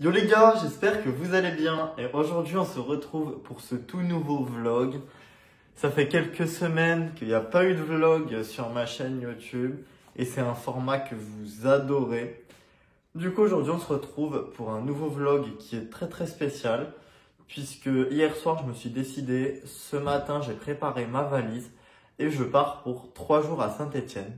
Yo les gars, j'espère que vous allez bien et aujourd'hui on se retrouve pour ce tout nouveau vlog. Ça fait quelques semaines qu'il n'y a pas eu de vlog sur ma chaîne YouTube et c'est un format que vous adorez. Du coup aujourd'hui on se retrouve pour un nouveau vlog qui est très spécial puisque hier soir je me suis décidé, ce matin j'ai préparé ma valise et je pars pour 3 jours à Saint-Étienne.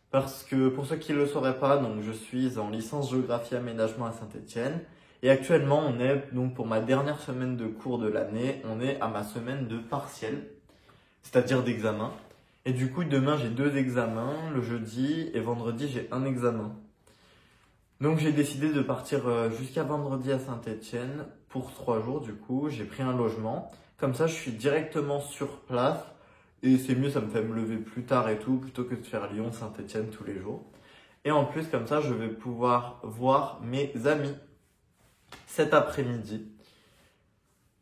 Parce que pour ceux qui ne le sauraient pas, donc je suis en licence géographie aménagement à Saint-Étienne. Et actuellement, on est donc pour ma dernière semaine de cours de l'année, on est à ma semaine de partiel, c'est-à-dire d'examen. Et du coup, demain j'ai 2 examens, le jeudi et vendredi j'ai un examen. Donc j'ai décidé de partir jusqu'à vendredi à Saint-Étienne pour 3 jours. Du coup, j'ai pris un logement. Comme ça, je suis directement sur place. Et c'est mieux, ça me fait me lever plus tard et tout, plutôt que de faire Lyon, Saint-Étienne tous les jours. Et en plus, comme ça, je vais pouvoir voir mes amis cet après-midi.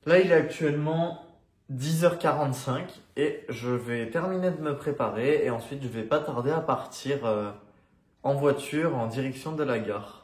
Là, il est actuellement 10h45 et je vais terminer de me préparer et ensuite, je vais pas tarder à partir en voiture en direction de la gare.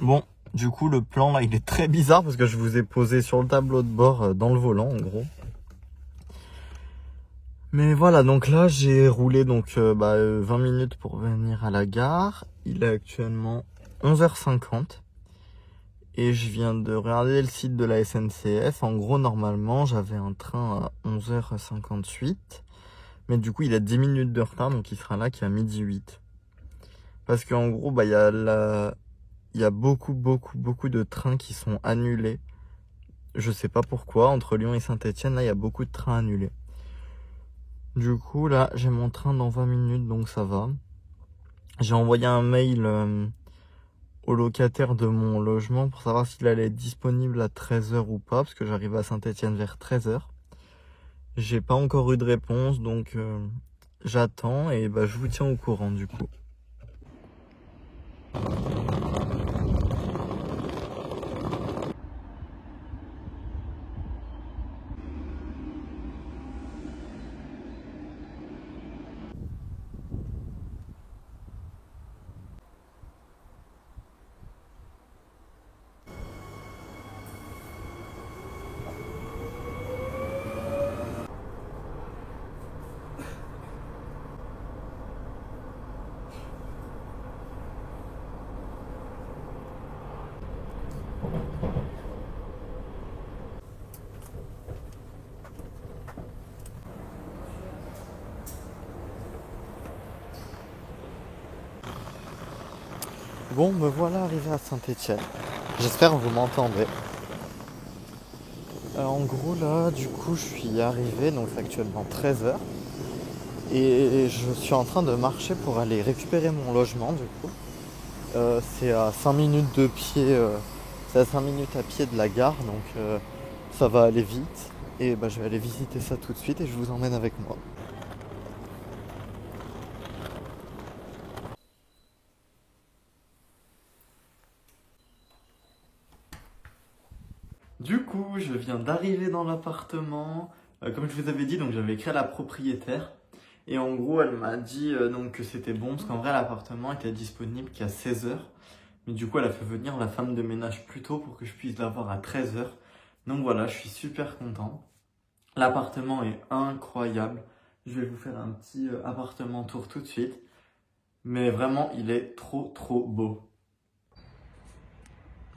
Bon, du coup, le plan là, il est très bizarre parce que je vous ai posé sur le tableau de bord dans le volant, en gros. Mais voilà, donc là, j'ai roulé 20 minutes pour venir à la gare. Il est actuellement 11h50. Et je viens de regarder le site de la SNCF. En gros, normalement, j'avais un train à 11h58. Mais du coup, il a 10 minutes de retard, donc il sera là qu'à midi 8. Parce qu'en gros, il y a beaucoup de trains qui sont annulés. Je sais pas pourquoi, entre Lyon et Saint-Étienne, là, il y a beaucoup de trains annulés. Du coup, là, j'ai mon train dans 20 minutes, donc ça va. J'ai envoyé un mail au locataire de mon logement pour savoir s'il allait être disponible à 13h ou pas, parce que j'arrive à Saint-Étienne vers 13h. J'ai pas encore eu de réponse, donc j'attends et je vous tiens au courant du coup. Bon, me voilà arrivé à Saint-Étienne. J'espère que vous m'entendez. En gros, là, du coup, je suis arrivé, donc c'est actuellement 13h. Et je suis en train de marcher pour aller récupérer mon logement, du coup. C'est à 5 minutes de pied, c'est à 5 minutes à pied de la gare, donc ça va aller vite. Et je vais aller visiter ça tout de suite et je vous emmène avec moi. Du coup, je viens d'arriver dans l'appartement. Comme je vous avais dit, donc j'avais écrit à la propriétaire. Et en gros, elle m'a dit donc que c'était bon, parce qu'en vrai, l'appartement était disponible qu'à 16h. Mais du coup, elle a fait venir la femme de ménage plus tôt pour que je puisse l'avoir à 13h. Donc voilà, je suis super content. L'appartement est incroyable. Je vais vous faire un petit appartement tour tout de suite. Mais vraiment, il est trop beau.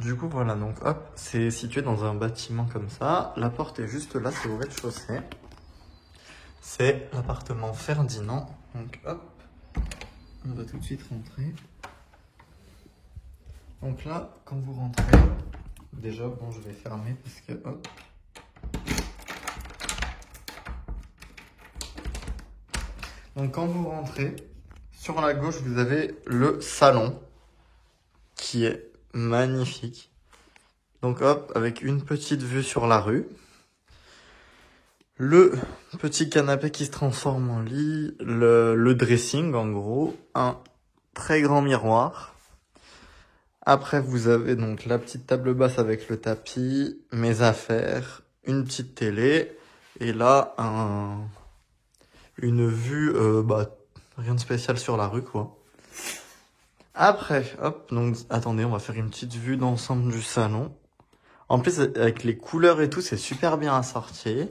Du coup, voilà, donc hop, c'est situé dans un bâtiment comme ça. La porte est juste là, c'est au rez-de-chaussée. c'est l'appartement Ferdinand. Donc hop, on va tout de suite rentrer. Donc là, quand vous rentrez, déjà, bon, je vais fermer parce que hop. Donc quand vous rentrez, sur la gauche, vous avez le salon qui est magnifique. Donc hop, avec une petite vue sur la rue. Le petit canapé qui se transforme en lit, le dressing en gros, un très grand miroir. Après vous avez donc la petite table basse avec le tapis, mes affaires, une petite télé et là une vue, rien de spécial sur la rue quoi. Après, hop, donc attendez, on va faire une petite vue d'ensemble du salon. En plus avec les couleurs et tout, c'est super bien assorti.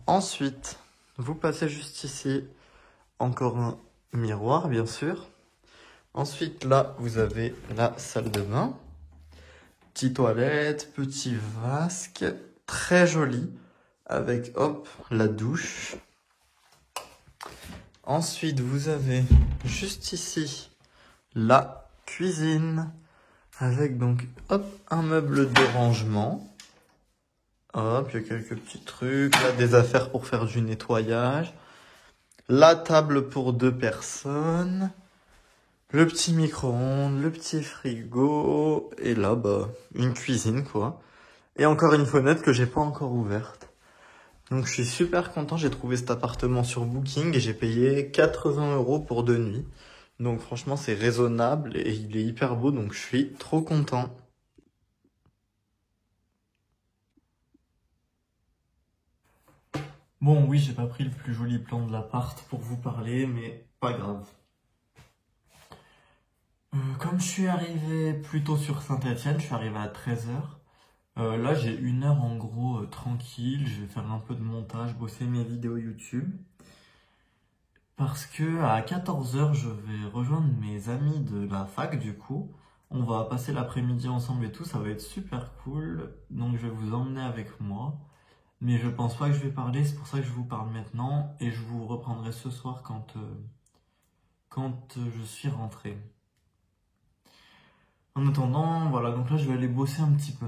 Ensuite, vous passez juste ici, encore un miroir bien sûr. Ensuite là, vous avez la salle de bain. Petite toilette, petit vasque, très joli, avec hop, la douche. Ensuite, vous avez juste ici la cuisine, avec donc hop, un meuble de rangement. Hop, il y a quelques petits trucs, là des affaires pour faire du nettoyage. La table pour 2 personnes. Le petit micro-ondes, le petit frigo. Et là, une cuisine quoi. Et encore une fenêtre que j'ai pas encore ouverte. Donc je suis super content, j'ai trouvé cet appartement sur Booking et j'ai payé 80 € pour 2 nuits. Donc franchement c'est raisonnable et il est hyper beau donc je suis trop content. Bon oui j'ai pas pris le plus joli plan de l'appart pour vous parler mais pas grave. Comme je suis arrivé plus tôt sur Saint-Etienne, je suis arrivé à 13 h. Là j'ai 1 heure en gros tranquille, je vais faire un peu de montage, bosser mes vidéos YouTube. Parce que à 14 h, je vais rejoindre mes amis de la fac du coup. On va passer l'après-midi ensemble et tout, ça va être super cool. Donc je vais vous emmener avec moi. Mais je pense pas que je vais parler, c'est pour ça que je vous parle maintenant. Et je vous reprendrai ce soir quand je suis rentré. En attendant, voilà, donc là je vais aller bosser un petit peu.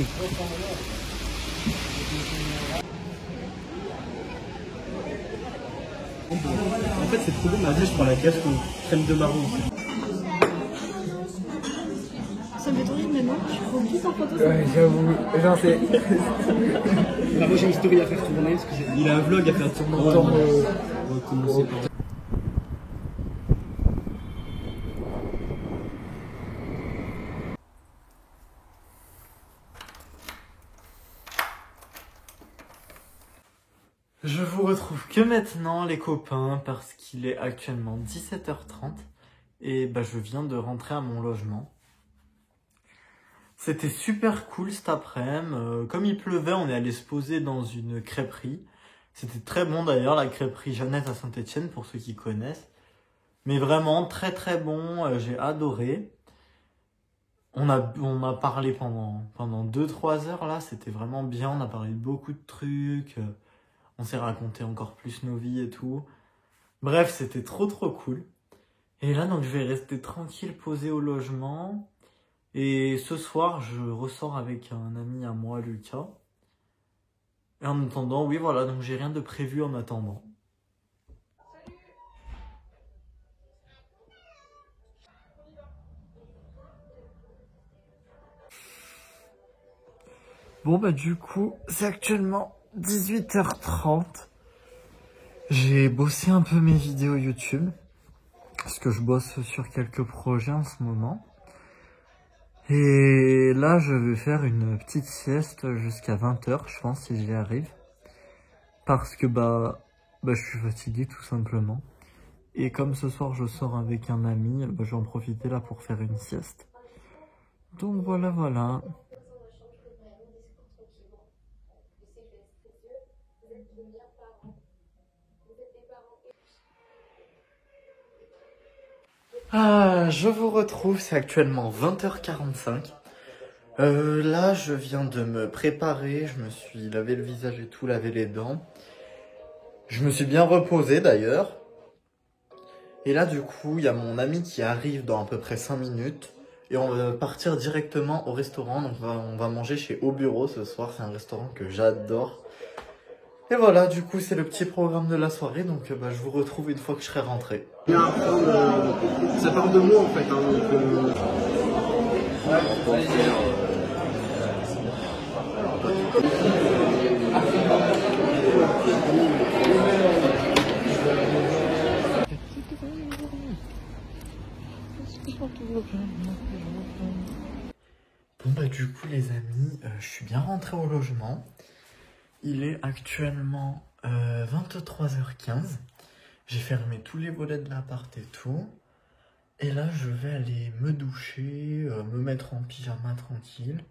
En fait, c'est trop bon, mais après, je prends la caisse ou crème de marron. Ça m'est horrible maintenant, je prends tout en photo. Ouais, j'avoue, j'en sais. Bah, moi, j'ai une story à faire tourner. Parce que il a un vlog à faire tourner. Autant, On va commencer par. Je vous retrouve que maintenant les copains parce qu'il est actuellement 17 h 30 et je viens de rentrer à mon logement. C'était super cool cet après-midi. Comme il pleuvait, on est allé se poser dans une crêperie. C'était très bon d'ailleurs, la crêperie Jeannette à Saint-Etienne pour ceux qui connaissent. Mais vraiment très très bon, j'ai adoré. On a parlé pendant 2-3 heures là, c'était vraiment bien, on a parlé de beaucoup de trucs. On s'est raconté encore plus nos vies et tout. Bref, c'était trop trop cool. Et là, donc, je vais rester tranquille, posé au logement. Et ce soir, je ressors avec un ami à moi, Lucas. Et en attendant, oui, voilà, donc j'ai rien de prévu en attendant. Bon, du coup, c'est actuellement 18h30. J'ai bossé un peu mes vidéos YouTube. Parce que je bosse sur quelques projets en ce moment. Et là, je vais faire une petite sieste jusqu'à 20h, je pense, si j'y arrive. Parce que je suis fatigué tout simplement. Et comme ce soir je sors avec un ami, je vais en profiter là pour faire une sieste. Donc voilà. Ah, je vous retrouve, c'est actuellement 20h45. Là, je viens de me préparer, je me suis lavé le visage et tout, lavé les dents. Je me suis bien reposé d'ailleurs. Et là, du coup, il y a mon ami qui arrive dans à peu près 5 minutes. Et on va partir directement au restaurant. Donc on va manger chez Au Bureau ce soir. C'est un restaurant que j'adore. Et voilà, du coup, c'est le petit programme de la soirée. Donc je vous retrouve une fois que je serai rentré. Ça part de moi en fait. Bon du coup les amis, je suis bien rentré au logement. Il est actuellement 23h15. J'ai fermé tous les volets de l'appart et tout. Et là je vais aller me doucher, me mettre en pyjama tranquille.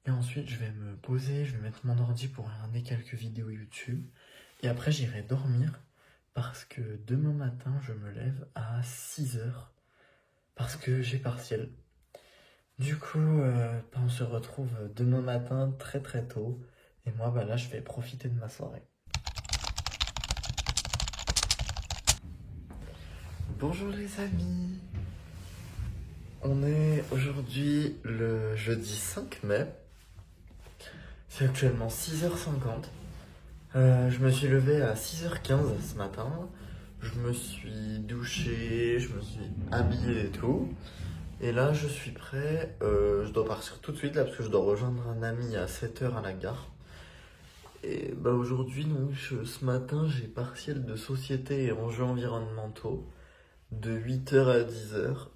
Et ensuite je vais me poser, je vais mettre mon ordi pour regarder quelques vidéos YouTube. Et après j'irai dormir parce que demain matin je me lève à 6h. Parce que j'ai partiel. Du coup, on se retrouve demain matin très tôt. Et moi, là, je vais profiter de ma soirée. Bonjour les amis. On est aujourd'hui le jeudi 5 mai. C'est actuellement 6h50. Je me suis levé à 6h15 ce matin. Je me suis douché, je me suis habillé et tout. Et là, je suis prêt. Je dois partir tout de suite là parce que je dois rejoindre un ami à 7h à la gare. Et aujourd'hui, donc, ce matin, j'ai partiel de société et enjeux environnementaux de 8h à 10h.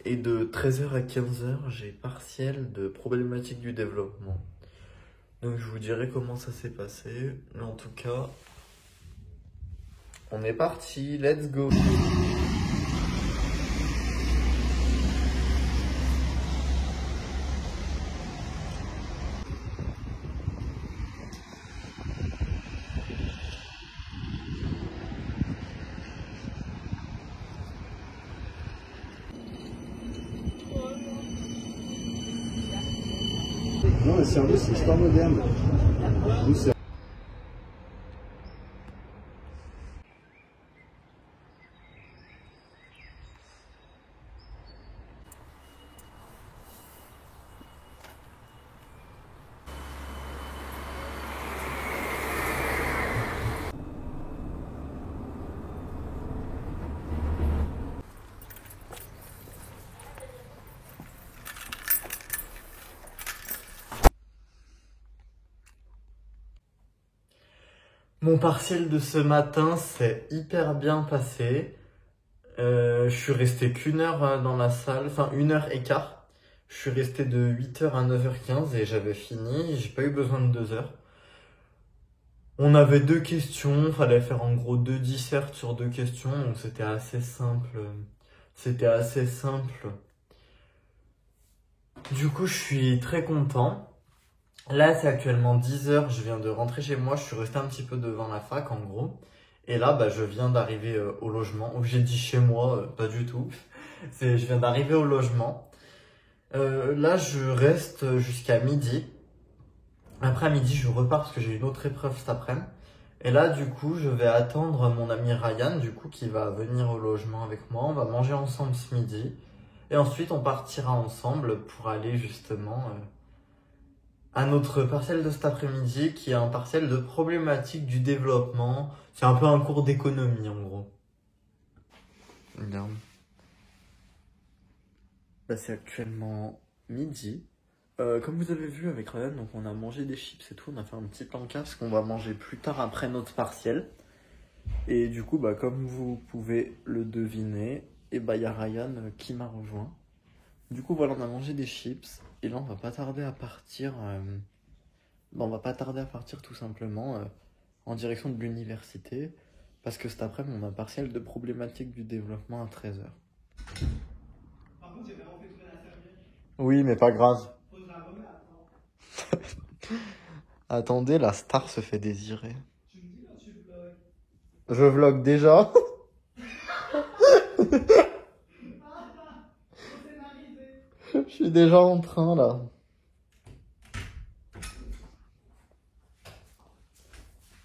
Et de 13h à 15h, j'ai partiel de problématiques du développement. Donc je vous dirai comment ça s'est passé. Mais en tout cas, on est parti, let's go! Non, le cerveau, c'est l'histoire moderne. Nous, c'est... Mon partiel de ce matin s'est hyper bien passé. Je suis resté qu'1 heure dans la salle, enfin 1h15. Je suis resté de 8h à 9h15 et j'avais fini, j'ai pas eu besoin de 2 heures. On avait 2 questions, fallait faire en gros 2 dissertes sur 2 questions, donc c'était assez simple. Du coup, je suis très content. Là, c'est actuellement 10h, je viens de rentrer chez moi, je suis resté un petit peu devant la fac en gros. Et là, je viens d'arriver au logement. Ou j'ai dit chez moi, pas du tout. Je viens d'arriver au logement. Là, je reste jusqu'à midi. Après à midi, je repars parce que j'ai une autre épreuve cet après-midi. Et là, du coup, je vais attendre mon ami Ryan, du coup, qui va venir au logement avec moi. On va manger ensemble ce midi. Et ensuite, on partira ensemble pour aller justement à notre partiel de cet après-midi, qui est un partiel de problématique du développement. C'est un peu un cours d'économie, en gros. Regarde. Là, c'est actuellement midi. Comme vous avez vu avec Ryan, donc on a mangé des chips et tout, on a fait un petit pancake qu'on va manger plus tard après notre partiel. Et du coup, bah, comme vous pouvez le deviner, et bah, y a Ryan qui m'a rejoint. Du coup, voilà, on a mangé des chips et là, on va pas tarder à partir. On va pas tarder à partir tout simplement en direction de l'université parce que cet après-midi, on a un partiel de problématique du développement à 13h. Par contre, j'ai vraiment fait tourner la serviette. Oui, mais pas grave. Faudra la remettre. Attendez, la star se fait désirer. Tu me dis quand tu vlogs. Je vlog déjà. Je suis déjà en train là.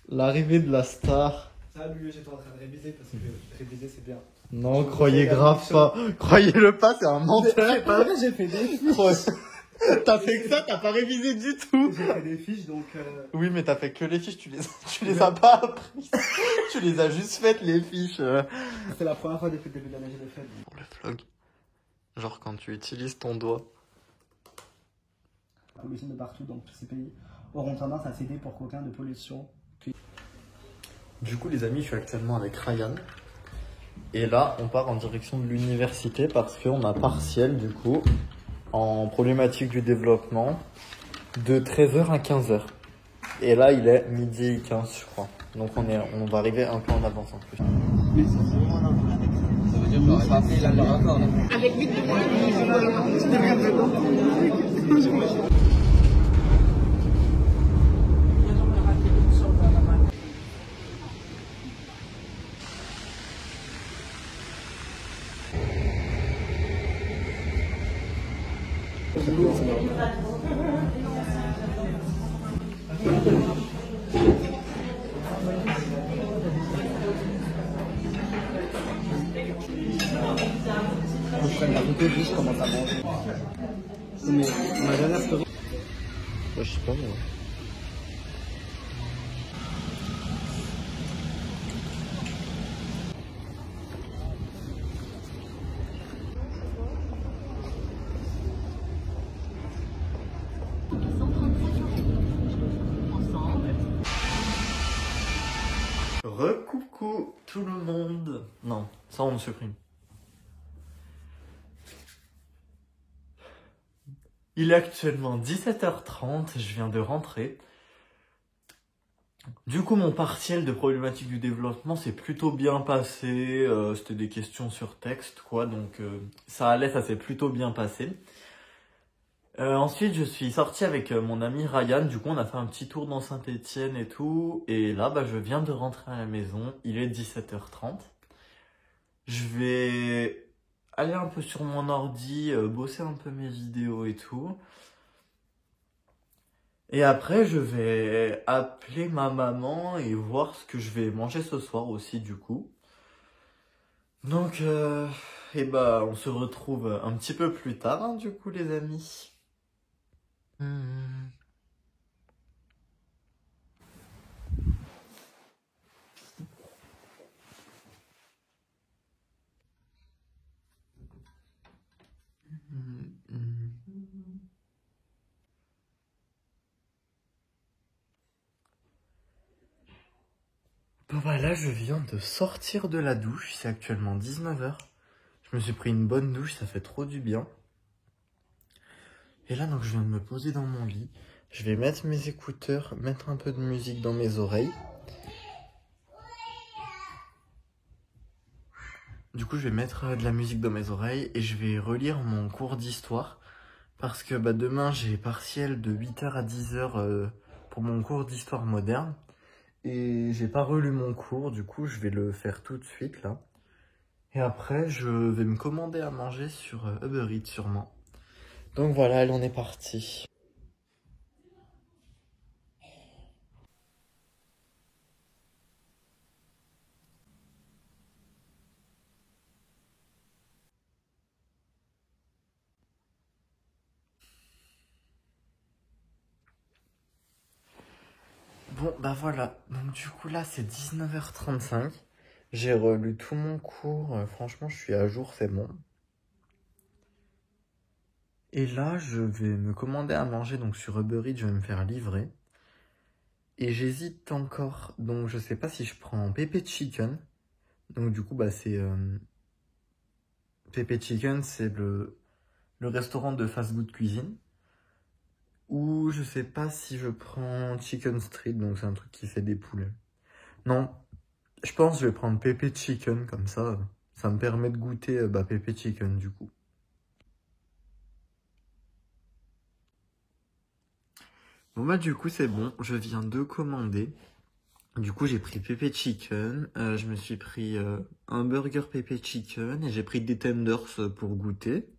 L'arrivée de la star. Salut, j'étais en train de réviser parce que réviser c'est bien. Non, croyez grave pas. Croyez-le pas, c'est un menteur. C'est pas vrai, j'ai fait des fiches. T'as fait que ça, t'as pas révisé du tout. J'ai fait des fiches donc. Oui, mais t'as fait que les fiches, tu les as pas apprises. Tu les as juste faites, les fiches. C'est la première fois depuis le début de l'année que je l'ai fait. Pour le vlog. Genre quand tu utilises ton doigt. La pollution de partout, donc tous ces pays auront tendance à céder pour qu'aucun de pollution. Du coup, les amis, je suis actuellement avec Ryan. Et là, on part en direction de l'université parce qu'on a partiel, du coup, en problématique du développement, de 13h à 15h. Et là, il est 12h15, je crois. Donc, on va arriver un peu en avance en plus. Ça veut dire que j'aurais pas appris là leur accord. Avec 8 Je prenne la photo juste comment ça mange. Mais ma dernière story. Je sais pas, moi. Recoucou tout le monde. Non, ça on supprime. Il est actuellement 17h30, je viens de rentrer. Du coup, mon partiel de problématique du développement s'est plutôt bien passé. C'était des questions sur texte, quoi, donc ça allait, ça s'est plutôt bien passé. Ensuite, je suis sorti avec mon ami Ryan. Du coup, on a fait un petit tour dans Saint-Étienne et tout. Et là, bah, je viens de rentrer à la maison. Il est 17h30. Je vais aller un peu sur mon ordi, bosser un peu mes vidéos et tout. Et après, je vais appeler ma maman et voir ce que je vais manger ce soir aussi, du coup. Donc, et bah, on se retrouve un petit peu plus tard, hein, du coup, les amis. Bon bah là je viens de sortir de la douche, c'est actuellement 19h. Je me suis pris une bonne douche, ça fait trop du bien. Et là donc je viens de me poser dans mon lit. Je vais mettre mes écouteurs, mettre un peu de musique dans mes oreilles. Du coup je vais mettre de la musique dans mes oreilles et je vais relire mon cours d'histoire. Parce que bah, demain j'ai partiel de 8h à 10h pour mon cours d'histoire moderne. Et j'ai pas relu mon cours, du coup je vais le faire tout de suite là. Et après je vais me commander à manger sur Uber Eats sûrement. Donc voilà, allez, on est parti. Bon bah voilà, donc du coup là c'est 19h35. J'ai relu tout mon cours, franchement je suis à jour, c'est bon. Et là, je vais me commander à manger, donc sur Uber Eats, je vais me faire livrer. Et j'hésite encore, donc je sais pas si je prends Pepe Chicken. Donc du coup, bah c'est... Pepe Chicken, c'est le restaurant de fast-food cuisine. Ou je sais pas si je prends Chicken Street, donc c'est un truc qui fait des poulets. Non, je pense que je vais prendre Pepe Chicken, comme ça me permet de goûter Pepe Chicken du coup. Bon bah du coup c'est bon, je viens de commander. Du coup j'ai pris Pepe Chicken, je me suis pris un burger Pepe Chicken et j'ai pris des tenders pour goûter.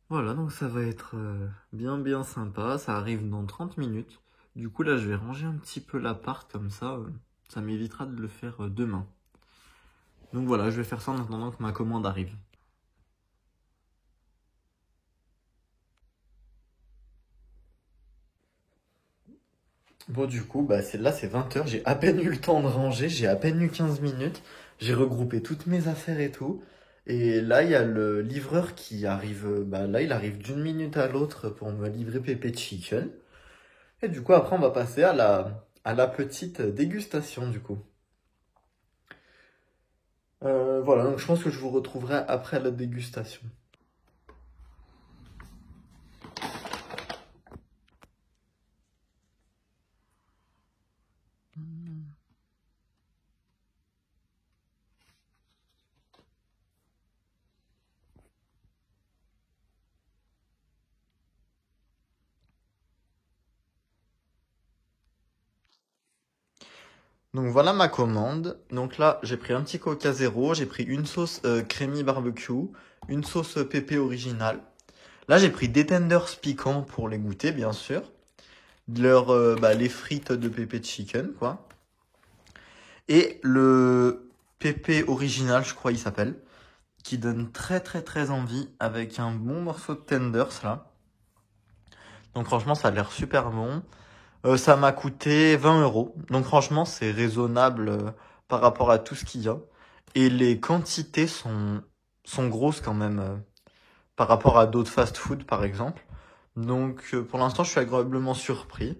Voilà, donc ça va être bien sympa, ça arrive dans 30 minutes. Du coup là je vais ranger un petit peu l'appart comme ça m'évitera de le faire demain. Donc voilà, je vais faire ça en attendant que ma commande arrive. Bon du coup, bah là c'est 20h, j'ai à peine eu le temps de ranger, j'ai à peine eu 15 minutes, j'ai regroupé toutes mes affaires et tout. Et là il y a le livreur qui arrive, là il arrive d'une minute à l'autre pour me livrer Pepe Chicken. Et du coup après on va passer à la petite dégustation du coup. Voilà, donc je pense que je vous retrouverai après la dégustation. Donc voilà ma commande. Donc là, j'ai pris un petit Coca Zéro, j'ai pris une sauce creamy barbecue, une sauce pépé originale. Là, j'ai pris des tenders piquants pour les goûter, bien sûr. Les frites de pépé chicken, quoi. Et le pépé original, je crois il s'appelle, qui donne très envie avec un bon morceau de tenders là. Donc franchement, ça a l'air super bon. Ça m'a coûté 20 €. Donc franchement, c'est raisonnable par rapport à tout ce qu'il y a. Et les quantités sont grosses quand même par rapport à d'autres fast-food par exemple. Donc pour l'instant, je suis agréablement surpris.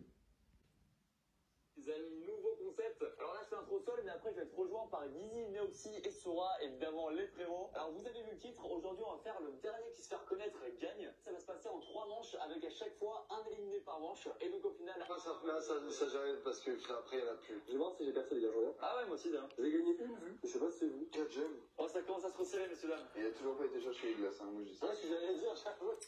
Les amis, nouveau concept. Alors là, je fais un trop seul, mais après, je vais être rejoint par Guizy, Neoxy et Sora, évidemment les frérots. Alors, vous avez vu le titre. Aujourd'hui, on va faire le dernier qui se fait reconnaître gagne. Ça va se passer en 3 manches avec à chaque fois un éliminé par manche. Et donc, au final. Ça j'arrête parce que après, il n'y en a plus. Je vais voir si j'ai percé les gars, je reviens. Ah ouais, moi aussi, là. J'ai gagné une vue. Je sais pas si c'est vous. 4 gemmes. Oh, ça commence à se resserrer, messieurs, dames. Il a toujours pas été chercher les glaces, hein, moi je dis ça. Ah, ce que j'allais dire, chaque fois.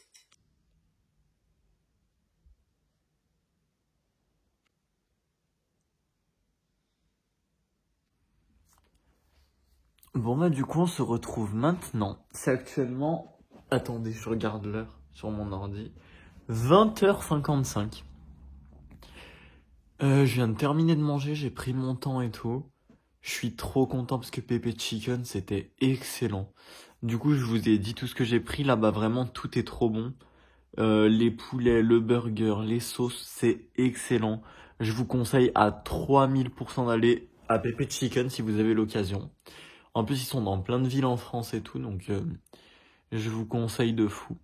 Bon bah du coup, on se retrouve maintenant. C'est actuellement... Attendez, je regarde l'heure sur mon ordi. 20h55. Je viens de terminer de manger, j'ai pris mon temps et tout. Je suis trop content parce que Pepe Chicken, c'était excellent. Du coup, je vous ai dit tout ce que j'ai pris. Là, vraiment, tout est trop bon. Les poulets, le burger, les sauces, c'est excellent. Je vous conseille à 3000% d'aller à Pepe Chicken si vous avez l'occasion. En plus, ils sont dans plein de villes en France et tout, donc je vous conseille de fou.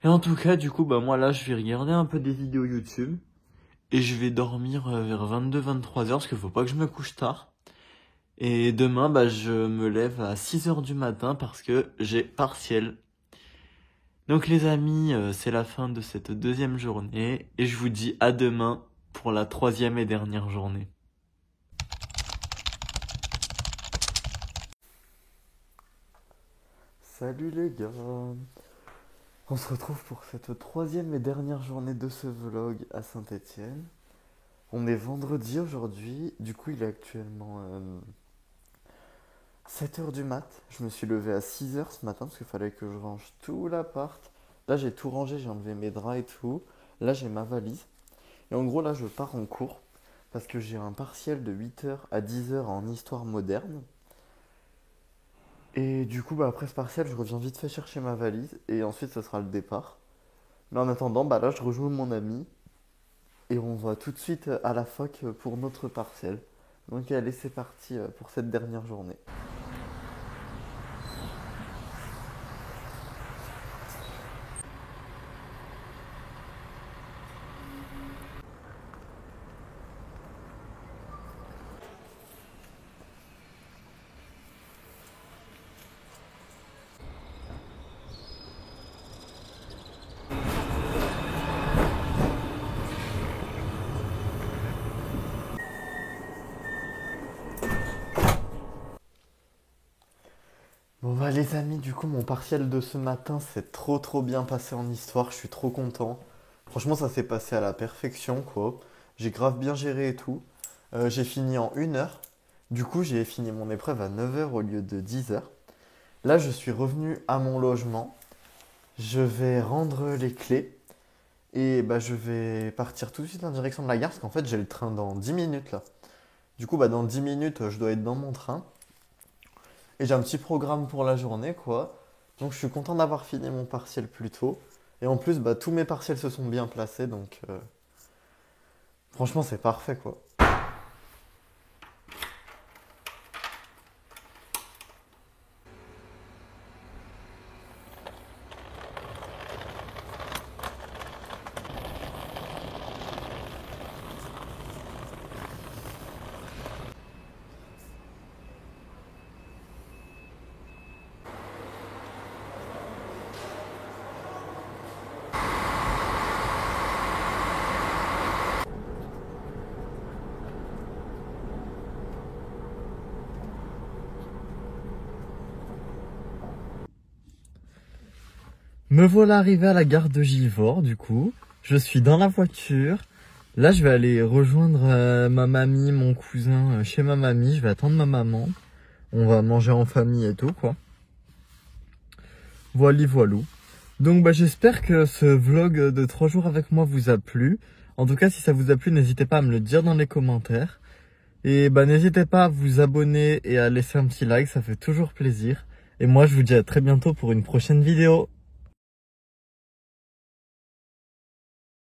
Et en tout cas, du coup, moi là, je vais regarder un peu des vidéos YouTube. Et je vais dormir vers 22-23h parce qu'il faut pas que je me couche tard. Et demain, je me lève à 6h du matin parce que j'ai partiel. Donc les amis, c'est la fin de cette deuxième journée. Et je vous dis à demain pour la troisième et dernière journée. Salut les gars. On se retrouve pour cette troisième et dernière journée de ce vlog à Saint-Étienne. On est vendredi aujourd'hui, du coup il est actuellement 7h du mat. Je me suis levé à 6h ce matin parce qu'il fallait que je range tout l'appart. Là j'ai tout rangé, j'ai enlevé mes draps et tout. Là j'ai ma valise. Et en gros là je pars en cours parce que j'ai un partiel de 8h à 10h en histoire moderne. Et du coup après ce partiel je reviens vite fait chercher ma valise et ensuite ce sera le départ. Mais en attendant là je rejoins mon ami. Et on va tout de suite à la fac pour notre partiel. Donc allez, c'est parti pour cette dernière journée. Bon bah les amis, du coup mon partiel de ce matin s'est trop bien passé en histoire, je suis trop content. Franchement ça s'est passé à la perfection quoi. J'ai grave bien géré et tout. J'ai fini en 1 heure. Du coup j'ai fini mon épreuve à 9 h au lieu de 10 h. Là je suis revenu à mon logement. Je vais rendre les clés. Et bah je vais partir tout de suite en direction de la gare parce qu'en fait j'ai le train dans 10 minutes là. Du coup bah dans 10 minutes je dois être dans mon train. Et j'ai un petit programme pour la journée, quoi. Donc je suis content d'avoir fini mon partiel plus tôt. Et en plus, bah, tous mes partiels se sont bien placés, donc franchement, c'est parfait, quoi. Me voilà arrivé à la gare de Givors, du coup. Je suis dans la voiture. Là, je vais aller rejoindre ma mamie, mon cousin chez ma mamie. Je vais attendre ma maman. On va manger en famille et tout, quoi. Voilou. Donc, bah, j'espère que ce vlog de 3 jours avec moi vous a plu. En tout cas, si ça vous a plu, n'hésitez pas à me le dire dans les commentaires. Et bah, n'hésitez pas à vous abonner et à laisser un petit like, ça fait toujours plaisir. Et moi, je vous dis à très bientôt pour une prochaine vidéo.